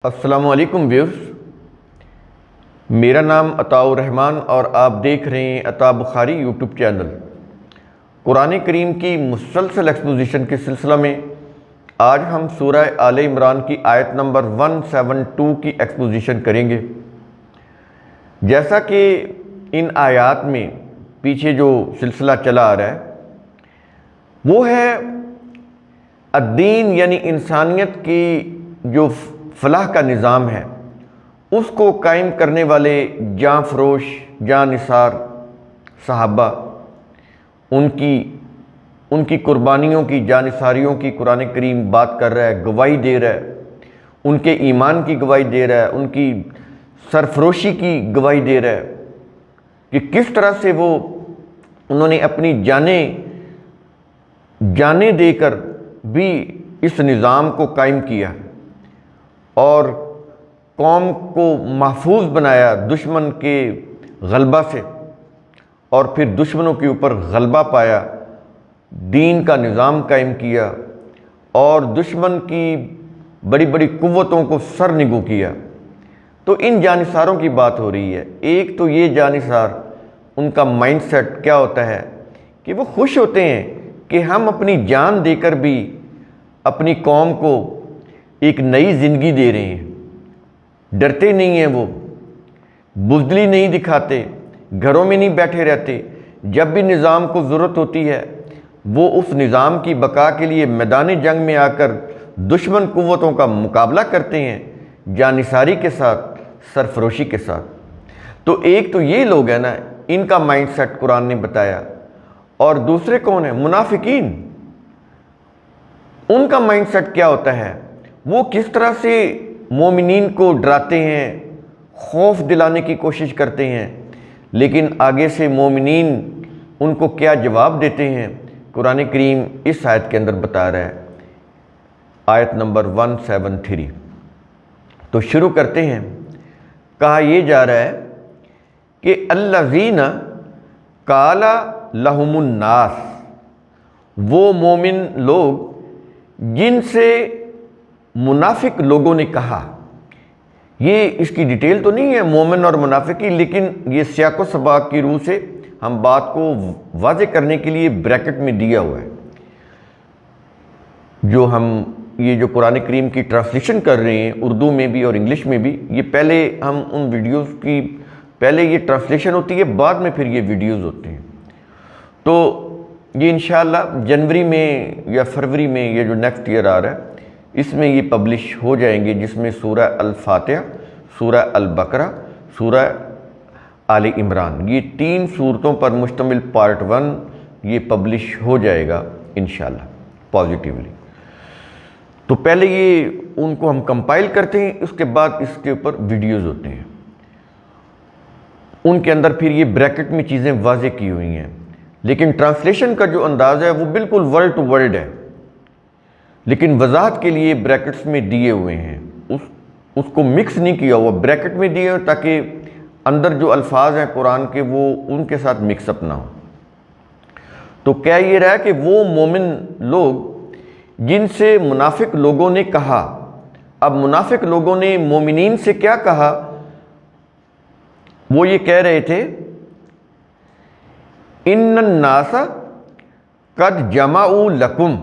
السلام علیکم ویورز، میرا نام عطاء الرحمن اور آپ دیکھ رہے ہیں عطاء بخاری یوٹیوب چینل۔ قرآن کریم کی مسلسل ایکسپوزیشن کے سلسلہ میں آج ہم سورہ آل عمران کی آیت نمبر 172 کی ایکسپوزیشن کریں گے۔ جیسا کہ ان آیات میں پیچھے جو سلسلہ چلا آ رہا ہے وہ ہے الدین، یعنی انسانیت کی جو فلاح کا نظام ہے اس کو قائم کرنے والے جاں فروش جاں نثار صحابہ، ان کی قربانیوں کی، جاں نثاریوں کی قرآن کریم بات کر رہا ہے، گواہی دے رہا ہے، ان کے ایمان کی گواہی دے رہا ہے، ان کی سرفروشی کی گواہی دے رہا ہے کہ کس طرح سے انہوں نے اپنی جانیں دے کر بھی اس نظام کو قائم کیا اور قوم کو محفوظ بنایا دشمن کے غلبہ سے، اور پھر دشمنوں کے اوپر غلبہ پایا، دین کا نظام قائم کیا اور دشمن کی بڑی بڑی قوتوں کو سرنگو کیا۔ تو ان جانثاروں کی بات ہو رہی ہے۔ ایک تو یہ جانثار، ان کا مائنڈ سیٹ کیا ہوتا ہے کہ وہ خوش ہوتے ہیں کہ ہم اپنی جان دے کر بھی اپنی قوم کو ایک نئی زندگی دے رہے ہیں، ڈرتے نہیں ہیں، وہ بزدلی نہیں دکھاتے، گھروں میں نہیں بیٹھے رہتے، جب بھی نظام کو ضرورت ہوتی ہے وہ اس نظام کی بقا کے لیے میدان جنگ میں آ کر دشمن قوتوں کا مقابلہ کرتے ہیں، جانثاری کے ساتھ، سرفروشی کے ساتھ۔ تو ایک تو یہ لوگ ہیں نا، ان کا مائنڈ سیٹ قرآن نے بتایا، اور دوسرے کون ہیں؟ منافقین۔ ان کا مائنڈ سیٹ کیا ہوتا ہے؟ وہ کس طرح سے مومنین کو ڈراتے ہیں، خوف دلانے کی کوشش کرتے ہیں، لیکن آگے سے مومنین ان کو کیا جواب دیتے ہیں قرآن کریم اس آیت کے اندر بتا رہا ہے، آیت نمبر 173۔ تو شروع کرتے ہیں۔ کہا یہ جا رہا ہے کہ الذین قال لہم الناس، وہ مومن لوگ جن سے منافق لوگوں نے کہا۔ یہ اس کی ڈیٹیل تو نہیں ہے مومن اور منافقی، لیکن یہ سیاق و سباق کی روح سے ہم بات کو واضح کرنے کے لیے بریکٹ میں دیا ہوا ہے۔ یہ جو قرآن کریم کی ٹرانسلیشن کر رہے ہیں اردو میں بھی اور انگلش میں بھی، یہ پہلے ہم ان ویڈیوز کی پہلے یہ ٹرانسلیشن ہوتی ہے، بعد میں پھر یہ ویڈیوز ہوتے ہیں۔ تو یہ انشاءاللہ جنوری میں یا فروری میں، یہ جو نیکسٹ ایئر آ رہا ہے، اس میں یہ پبلش ہو جائیں گے، جس میں سورہ الفاتحہ، سورہ البقرہ، سورہ آل عمران، یہ 3 سورتوں پر مشتمل پارٹ 1 یہ پبلش ہو جائے گا انشاءاللہ پازیٹیولی۔ تو پہلے یہ ان کو ہم کمپائل کرتے ہیں، اس کے بعد اس کے اوپر ویڈیوز ہوتے ہیں، ان کے اندر پھر یہ بریکٹ میں چیزیں واضح کی ہوئی ہیں، لیکن ٹرانسلیشن کا جو انداز ہے وہ بالکل ورڈ ٹو ورڈ ہے، لیکن وضاحت کے لیے بریکٹس میں دیے ہوئے ہیں، اس کو مکس نہیں کیا ہوا، بریکٹ میں دیے ہوئے تاکہ اندر جو الفاظ ہیں قرآن کے وہ ان کے ساتھ مکس اپ نہ ہو۔ تو کہہ یہ رہا ہے کہ وہ مومن لوگ جن سے منافق لوگوں نے کہا۔ اب منافق لوگوں نے مومنین سے کیا کہا؟ وہ یہ کہہ رہے تھے ان الناس قد جمعوا لکم۔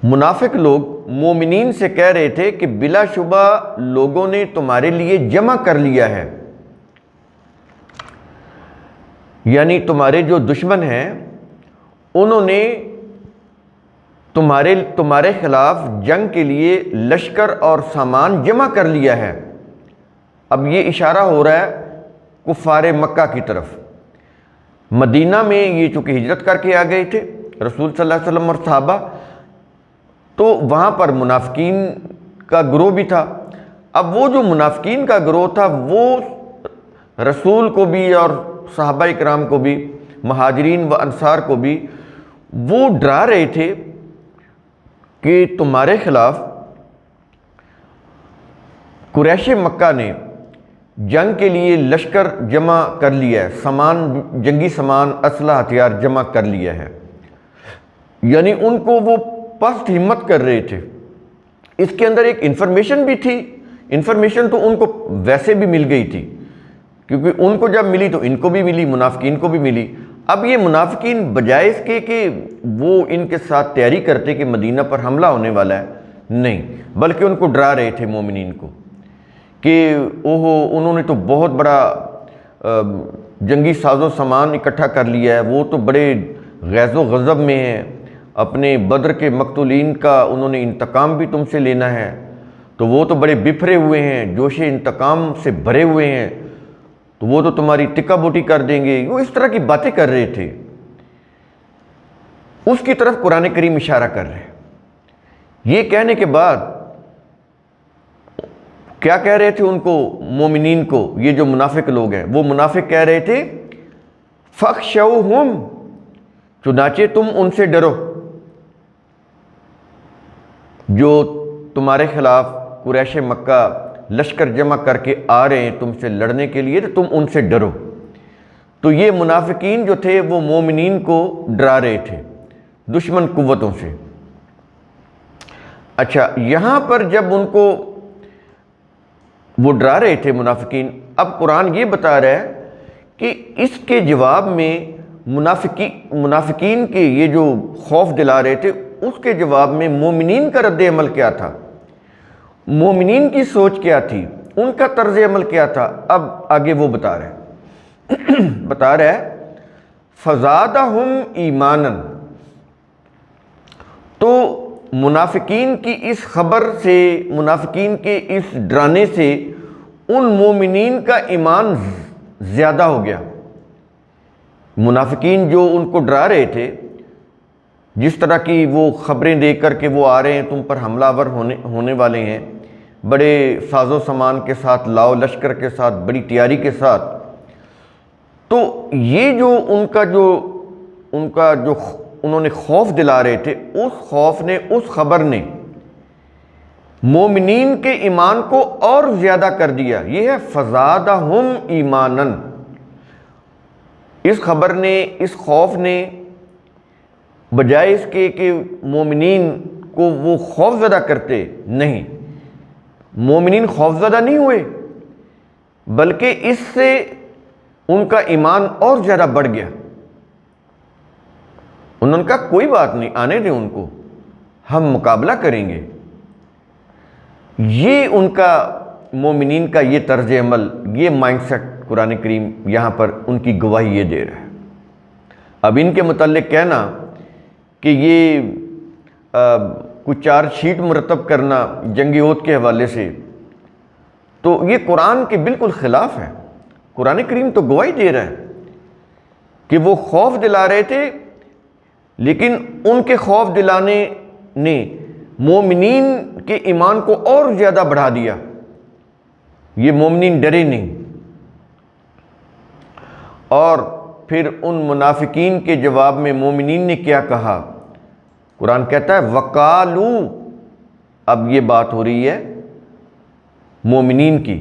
منافق لوگ مومنین سے کہہ رہے تھے کہ بلا شبہ لوگوں نے تمہارے لیے جمع کر لیا ہے، یعنی تمہارے جو دشمن ہیں انہوں نے تمہارے خلاف جنگ کے لیے لشکر اور سامان جمع کر لیا ہے۔ اب یہ اشارہ ہو رہا ہے کفار مکہ کی طرف۔ مدینہ میں یہ چونکہ ہجرت کر کے آ گئے تھے رسول صلی اللہ علیہ وسلم اور صحابہ، تو وہاں پر منافقین کا گروہ بھی تھا۔ اب وہ جو منافقین کا گروہ تھا وہ رسول کو بھی اور صحابہ کرام کو بھی، مہاجرین و انصار کو بھی، وہ ڈرا رہے تھے کہ تمہارے خلاف قریش مکہ نے جنگ کے لیے لشکر جمع کر لیا ہے، سامان، جنگی سامان، اسلحہ، ہتھیار جمع کر لیا ہے، یعنی ان کو وہ پست ہمت کر رہے تھے، اس کے اندر ایک انفارمیشن بھی تھی. انفارمیشن تو ان کو ویسے بھی مل گئی تھی، کیونکہ ان کو جب ملی تو ان کو بھی ملی، منافقین کو بھی ملی. اب یہ منافقین بجائے اس کے کہ وہ ان کے ساتھ تیاری کرتے کہ مدینہ پر حملہ ہونے والا ہے، نہیں، بلکہ ان کو ڈرا رہے تھے مومنین کو کہ اوہو انہوں نے تو بہت بڑا جنگی ساز و سامان اکٹھا کر لیا ہے، وہ تو بڑے غیظ و غضب میں ہیں، اپنے بدر کے مقتولین کا انہوں نے انتقام بھی تم سے لینا ہے، تو وہ تو بڑے بپھرے ہوئے ہیں، جوش انتقام سے بھرے ہوئے ہیں، تو وہ تو تمہاری ٹکا بوٹی کر دیں گے. وہ اس طرح کی باتیں کر رہے تھے. اس کی طرف قرآن کریم اشارہ کر رہے. یہ کہنے کے بعد کیا کہہ رہے تھے ان کو، مومنین کو؟ یہ جو منافق لوگ ہیں وہ منافق کہہ رہے تھے فَخْشَوْهُمْ، چنانچہ تم ان سے ڈرو، جو تمہارے خلاف قریش مکہ لشکر جمع کر کے آ رہے ہیں تم سے لڑنے کے لیے، تو تم ان سے ڈرو. تو یہ منافقین جو تھے وہ مومنین کو ڈرا رہے تھے دشمن قوتوں سے. اچھا، یہاں پر جب ان کو وہ ڈرا رہے تھے منافقین، اب قرآن یہ بتا رہا ہے کہ اس کے جواب میں منافقین کے یہ جو خوف دلا رہے تھے، اس کے جواب میں مومنین کا رد عمل کیا تھا، مومنین کی سوچ کیا تھی، ان کا طرز عمل کیا تھا. اب آگے وہ بتا رہے ہیں فَزَادَهُمْ ایمانًا. تو منافقین کی اس خبر سے، منافقین کے اس ڈرانے سے ان مومنین کا ایمان زیادہ ہو گیا. منافقین جو ان کو ڈرا رہے تھے، جس طرح کی وہ خبریں دے کر کے وہ آ رہے ہیں تم پر حملہ آور ہونے والے ہیں، بڑے ساز و سامان کے ساتھ، لاؤ لشکر کے ساتھ، بڑی تیاری کے ساتھ، تو یہ جو ان کا جو انہوں نے خوف دلا رہے تھے، اس خوف نے، اس خبر نے مومنین کے ایمان کو اور زیادہ کر دیا. یہ ہے فَزَادَهُمْ ایمانًا. اس خبر نے، اس خوف نے، بجائے اس کے کہ مومنین کو وہ خوف زدہ کرتے، نہیں، مومنین خوف زدہ نہیں ہوئے، بلکہ اس سے ان کا ایمان اور زیادہ بڑھ گیا. انہوں نے کہا کوئی بات نہیں، آنے دیں ان کو، ہم مقابلہ کریں گے. یہ ان کا، مومنین کا یہ طرز عمل، یہ مائنڈ سیٹ قرآن کریم یہاں پر ان کی گواہی یہ دے رہا ہے. اب ان کے متعلق کہنا کہ یہ کچھ چارج شیٹ مرتب کرنا جنگ احد کے حوالے سے، تو یہ قرآن کے بالکل خلاف ہے. قرآن کریم تو گواہی دے رہا ہے کہ وہ خوف دلا رہے تھے، لیکن ان کے خوف دلانے نے مومنین کے ایمان کو اور زیادہ بڑھا دیا. یہ مومنین ڈرے نہیں. اور پھر ان منافقین کے جواب میں مومنین نے کیا کہا؟ قرآن کہتا ہے وَقَالُوا. اب یہ بات ہو رہی ہے مومنین کی،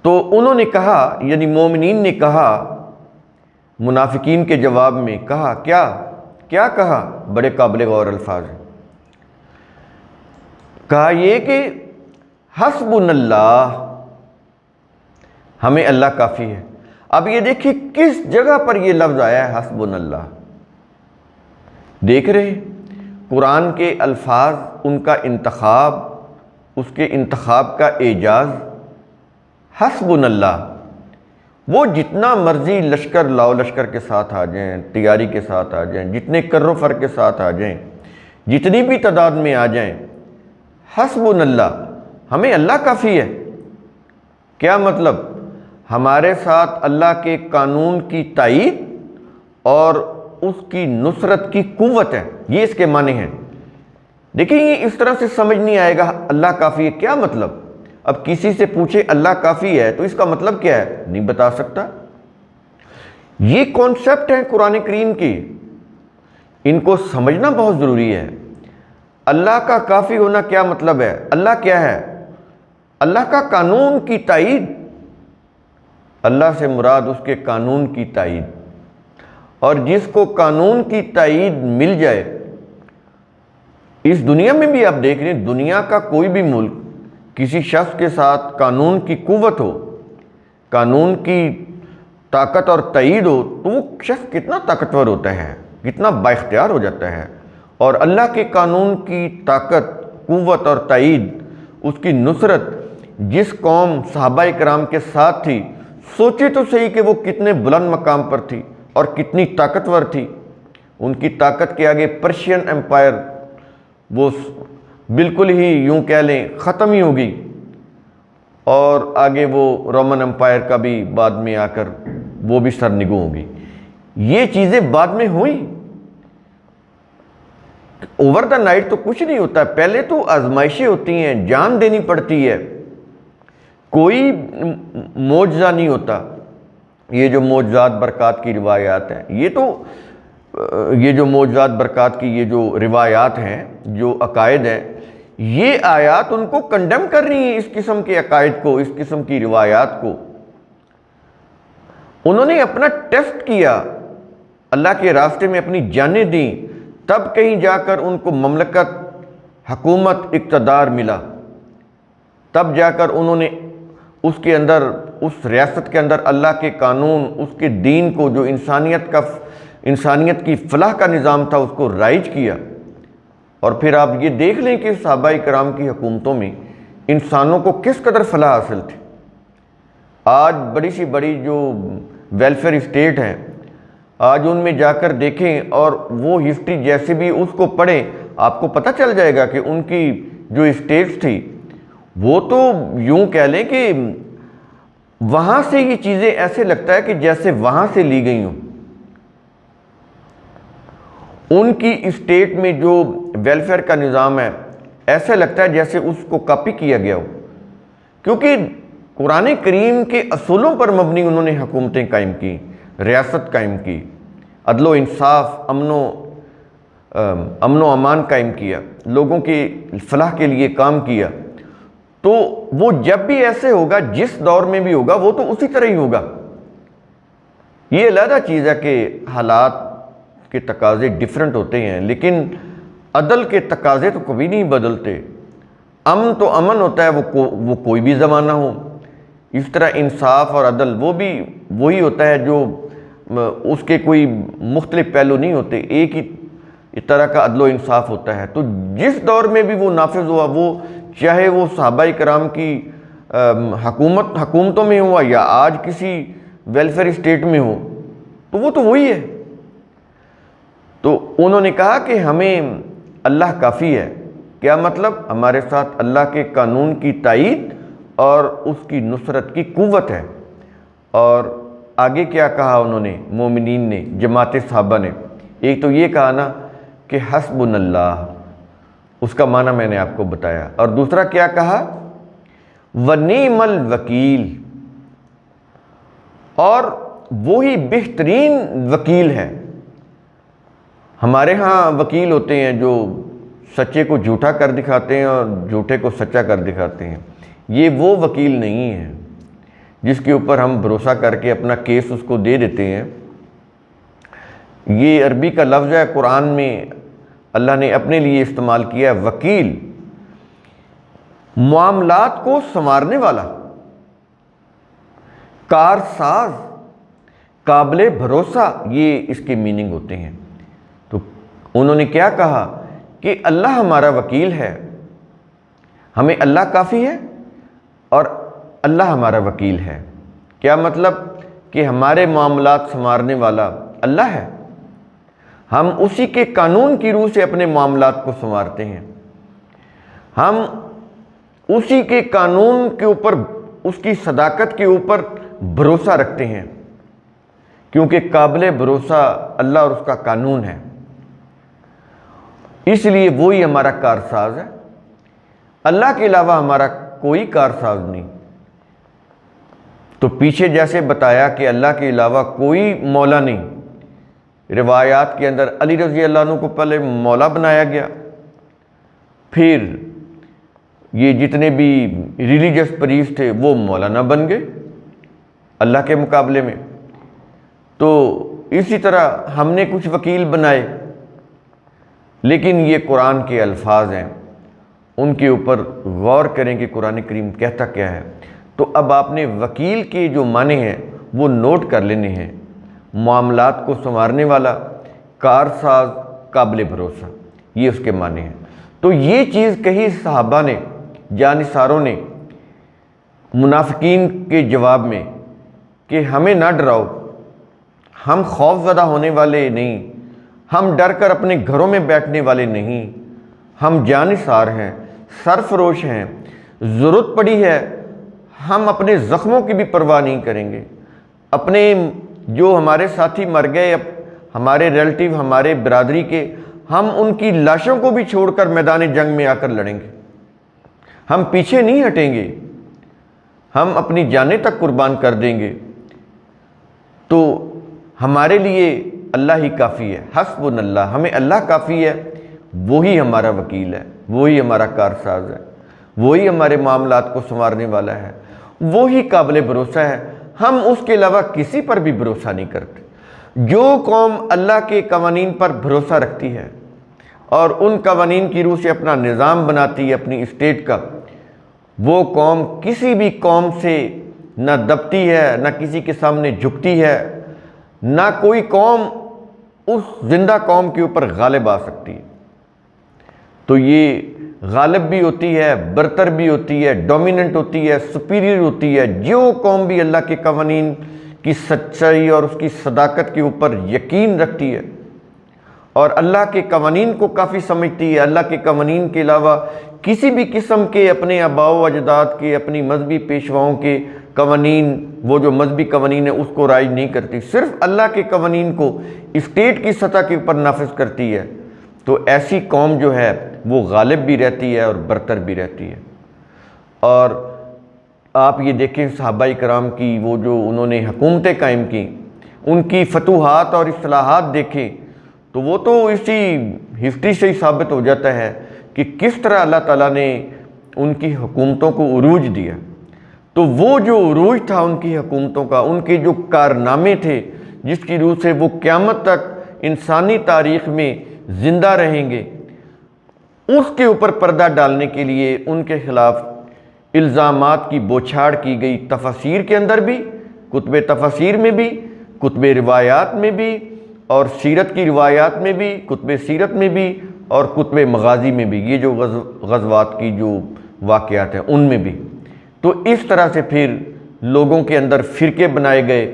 تو انہوں نے کہا، یعنی مومنین نے کہا منافقین کے جواب میں، کہا کیا کہا؟ بڑے قابل غور الفاظ ہیں. کہا یہ کہ حسبنا اللہ، ہمیں اللہ کافی ہے. اب یہ دیکھیں کس جگہ پر یہ لفظ آیا ہے حسبنا اللہ. دیکھ رہے قرآن کے الفاظ، ان کا انتخاب، اس کے انتخاب کا اعجاز. حسبنا اللہ، وہ جتنا مرضی لشکر، لاؤ لشکر کے ساتھ آ جائیں، تیاری کے ساتھ آ جائیں، جتنے کر و فر کے ساتھ آ جائیں، جتنی بھی تعداد میں آ جائیں، حسبنا اللہ، ہمیں اللہ کافی ہے. کیا مطلب؟ ہمارے ساتھ اللہ کے قانون کی تائید اور اس کی نصرت کی قوت ہے. یہ اس کے معنی ہیں. دیکھیں یہ اس طرح سے سمجھ نہیں آئے گا اللہ کافی ہے، کیا مطلب؟ اب کسی سے پوچھے اللہ کافی ہے تو اس کا مطلب کیا ہے، نہیں بتا سکتا. یہ کانسیپٹ ہے قرآن کریم کی، ان کو سمجھنا بہت ضروری ہے. اللہ کا کافی ہونا کیا مطلب ہے؟ اللہ کیا ہے؟ اللہ کا قانون کی تائید. اللہ سے مراد اس کے قانون کی تائید. اور جس کو قانون کی تائید مل جائے، اس دنیا میں بھی آپ دیکھ رہے ہیں، دنیا کا کوئی بھی ملک کسی شخص کے ساتھ قانون کی قوت ہو، قانون کی طاقت اور تائید ہو، تو وہ شخص کتنا طاقتور ہوتا ہے، کتنا بااختیار ہو جاتا ہے۔ اور اللہ کے قانون کی طاقت، قوت اور تائید، اس کی نصرت جس قوم صحابہ کرام کے ساتھ تھی، سوچے تو صحیح کہ وہ کتنے بلند مقام پر تھی اور کتنی طاقتور تھی۔ ان کی طاقت کے آگے پرشین امپائر وہ بالکل ہی یوں کہہ لیں ختم ہی ہوگی، اور آگے وہ رومن امپائر کا بھی بعد میں آ کر وہ بھی سرنگوں ہوگی۔ یہ چیزیں بعد میں ہوئیں، اوور دا نائٹ تو کچھ نہیں ہوتا، پہلے تو آزمائشیں ہوتی ہیں، جان دینی پڑتی ہے، کوئی معجزہ نہیں ہوتا۔ یہ جو معجزات برکات کی روایات ہیں، یہ جو معجزات برکات کی یہ جو روایات ہیں، جو عقائد ہیں، یہ آیات ان کو کنڈیم کر رہی ہیں، اس قسم کے عقائد کو، اس قسم کی روایات کو۔ انہوں نے اپنا ٹیسٹ کیا، اللہ کے راستے میں اپنی جانیں دیں، تب کہیں جا کر ان کو مملکت، حکومت، اقتدار ملا، تب جا کر انہوں نے اس کے اندر، اس ریاست کے اندر اللہ کے قانون، اس کے دین کو، جو انسانیت کی فلاح کا نظام تھا، اس کو رائج کیا۔ اور پھر آپ یہ دیکھ لیں کہ صحابہ کرام کی حکومتوں میں انسانوں کو کس قدر فلاح حاصل تھی۔ آج بڑی سی بڑی جو ویلفیئر اسٹیٹ ہیں، آج ان میں جا کر دیکھیں اور وہ ہسٹری جیسے بھی اس کو پڑھیں، آپ کو پتہ چل جائے گا کہ ان کی جو اسٹیٹس تھی وہ تو یوں کہہ لیں کہ وہاں سے یہ چیزیں ایسے لگتا ہے کہ جیسے وہاں سے لی گئی ہوں۔ ان کی اسٹیٹ میں جو ویلفیئر کا نظام ہے، ایسے لگتا ہے جیسے اس کو کاپی کیا گیا ہو، کیونکہ قرآن کریم کے اصولوں پر مبنی انہوں نے حکومتیں قائم کی، ریاست قائم کی، عدل و انصاف، امن و امان قائم کیا، لوگوں کی فلاح کے لیے کام کیا۔ تو وہ جب بھی ایسے ہوگا، جس دور میں بھی ہوگا، وہ تو اسی طرح ہی ہوگا۔ یہ علیحدہ چیز ہے کہ حالات کے تقاضے ڈیفرنٹ ہوتے ہیں، لیکن عدل کے تقاضے تو کبھی نہیں بدلتے۔ امن تو امن ہوتا ہے، وہ کوئی بھی زمانہ ہو۔ اس طرح انصاف اور عدل وہ بھی وہی ہوتا ہے، جو اس کے کوئی مختلف پہلو نہیں ہوتے، ایک ہی طرح کا عدل و انصاف ہوتا ہے۔ تو جس دور میں بھی وہ نافذ ہوا، وہ چاہے وہ صحابہ کرام کی حکومتوں میں ہوا یا آج کسی ویلفیئر اسٹیٹ میں ہو، تو وہ تو وہی ہے۔ تو انہوں نے کہا کہ ہمیں اللہ کافی ہے۔ کیا مطلب؟ ہمارے ساتھ اللہ کے قانون کی تائید اور اس کی نصرت کی قوت ہے۔ اور آگے کیا کہا انہوں نے، مومنین نے، جماعت صحابہ نے؟ ایک تو یہ کہا نا کہ حسبنا اللہ، اس کا معنی میں نے آپ کو بتایا، اور دوسرا کیا کہا؟ ونعم الوکیل، اور وہی بہترین وکیل ہے۔ ہمارے ہاں وکیل ہوتے ہیں جو سچے کو جھوٹا کر دکھاتے ہیں اور جھوٹے کو سچا کر دکھاتے ہیں۔ یہ وہ وکیل نہیں ہے جس کے اوپر ہم بھروسہ کر کے اپنا کیس اس کو دے دیتے ہیں۔ یہ عربی کا لفظ ہے، قرآن میں اللہ نے اپنے لیے استعمال کیا ہے، وکیل، معاملات کو سنوارنے والا، کارساز، قابل بھروسہ، یہ اس کے میننگ ہوتے ہیں۔ تو انہوں نے کیا کہا کہ اللہ ہمارا وکیل ہے، ہمیں اللہ کافی ہے اور اللہ ہمارا وکیل ہے۔ کیا مطلب؟ کہ ہمارے معاملات سنوارنے والا اللہ ہے، ہم اسی کے قانون کی روح سے اپنے معاملات کو سنوارتے ہیں، ہم اسی کے قانون کے اوپر، اس کی صداقت کے اوپر بھروسہ رکھتے ہیں، کیونکہ قابل بھروسہ اللہ اور اس کا قانون ہے، اس لیے وہی ہمارا کارساز ہے۔ اللہ کے علاوہ ہمارا کوئی کارساز نہیں۔ تو پیچھے جیسے بتایا کہ اللہ کے علاوہ کوئی مولا نہیں، روایات کے اندر علی رضی اللہ عنہ کو پہلے مولا بنایا گیا، پھر یہ جتنے بھی ریلیجس پریسٹ تھے وہ مولانا بن گئے اللہ کے مقابلے میں۔ تو اسی طرح ہم نے کچھ وکیل بنائے، لیکن یہ قرآن کے الفاظ ہیں، ان کے اوپر غور کریں کہ قرآن کریم کہتا کیا ہے۔ تو اب آپ نے وکیل کے جو معنی ہیں وہ نوٹ کر لینے ہیں: معاملات کو سنوارنے والا، کارساز، قابل بھروسہ، یہ اس کے معنی ہیں۔ تو یہ چیز کہی صحابہ نے، جانثاروں نے منافقین کے جواب میں کہ ہمیں نہ ڈراؤ، ہم خوف زدہ ہونے والے نہیں، ہم ڈر کر اپنے گھروں میں بیٹھنے والے نہیں، ہم جانثار ہیں، سرفروش ہیں، ضرورت پڑی ہے ہم اپنے زخموں کی بھی پرواہ نہیں کریں گے، اپنے جو ہمارے ساتھی مر گئے، ہمارے ریلیٹیو، ہمارے برادری کے، ہم ان کی لاشوں کو بھی چھوڑ کر میدان جنگ میں آ کر لڑیں گے، ہم پیچھے نہیں ہٹیں گے، ہم اپنی جانیں تک قربان کر دیں گے۔ تو ہمارے لیے اللہ ہی کافی ہے، حسبنا اللہ، ہمیں اللہ کافی ہے، وہی ہمارا وکیل ہے، وہی ہمارا کارساز ہے، وہی ہمارے معاملات کو سنوارنے والا ہے، وہی قابل بھروسہ ہے، ہم اس کے علاوہ کسی پر بھی بھروسہ نہیں کرتے۔ جو قوم اللہ کے قوانین پر بھروسہ رکھتی ہے اور ان قوانین کی روح سے اپنا نظام بناتی ہے اپنی اسٹیٹ کا، وہ قوم کسی بھی قوم سے نہ دبتی ہے، نہ کسی کے سامنے جھکتی ہے، نہ کوئی قوم اس زندہ قوم کے اوپر غالب آ سکتی ہے۔ تو یہ غالب بھی ہوتی ہے، برتر بھی ہوتی ہے، ڈومیننٹ ہوتی ہے، سپیریئر ہوتی ہے جو قوم بھی اللہ کے قوانین کی سچائی اور اس کی صداقت کے اوپر یقین رکھتی ہے اور اللہ کے قوانین کو کافی سمجھتی ہے، اللہ کے قوانین کے علاوہ کسی بھی قسم کے اپنے آباء و اجداد کے، اپنی مذہبی پیشواؤں کے قوانین، وہ جو مذہبی قوانین ہیں اس کو رائج نہیں کرتی، صرف اللہ کے قوانین کو اسٹیٹ کی سطح کے اوپر نافذ کرتی ہے، تو ایسی قوم جو ہے وہ غالب بھی رہتی ہے اور برتر بھی رہتی ہے۔ اور آپ یہ دیکھیں صحابہ کرام کی وہ جو انہوں نے حکومتیں قائم کی، ان کی فتوحات اور اصلاحات دیکھیں تو وہ تو اسی ہسٹری سے ہی ثابت ہو جاتا ہے کہ کس طرح اللہ تعالیٰ نے ان کی حکومتوں کو عروج دیا۔ تو وہ جو عروج تھا ان کی حکومتوں کا، ان کے جو کارنامے تھے جس کی روح سے وہ قیامت تک انسانی تاریخ میں زندہ رہیں گے، اس کے اوپر پردہ ڈالنے کے لیے ان کے خلاف الزامات کی بوچھاڑ کی گئی، تفاسیر کے اندر بھی، کتب تفاسیر میں بھی، کتب روایات میں بھی، اور سیرت کی روایات میں بھی، کتب سیرت میں بھی، اور کتب مغازی میں بھی، یہ جو غزوات کی جو واقعات ہیں ان میں بھی۔ تو اس طرح سے پھر لوگوں کے اندر فرقے بنائے گئے،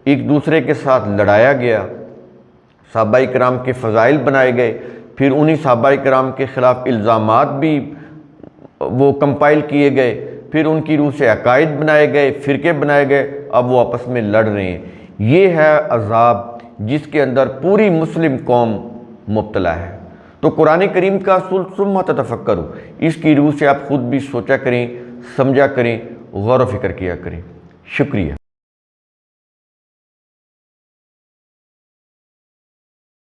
ایک دوسرے کے ساتھ لڑایا گیا، صحابہ کرام کے فضائل بنائے گئے، پھر انہی صحابہ کرام کے خلاف الزامات بھی وہ کمپائل کیے گئے، پھر ان کی روح سے عقائد بنائے گئے، فرقے بنائے گئے، اب وہ آپس میں لڑ رہے ہیں۔ یہ ہے عذاب جس کے اندر پوری مسلم قوم مبتلا ہے۔ تو قرآن کریم کا اصول ثم تتفکروا، اس کی روح سے آپ خود بھی سوچا کریں، سمجھا کریں، غور و فکر کیا کریں۔ شکریہ۔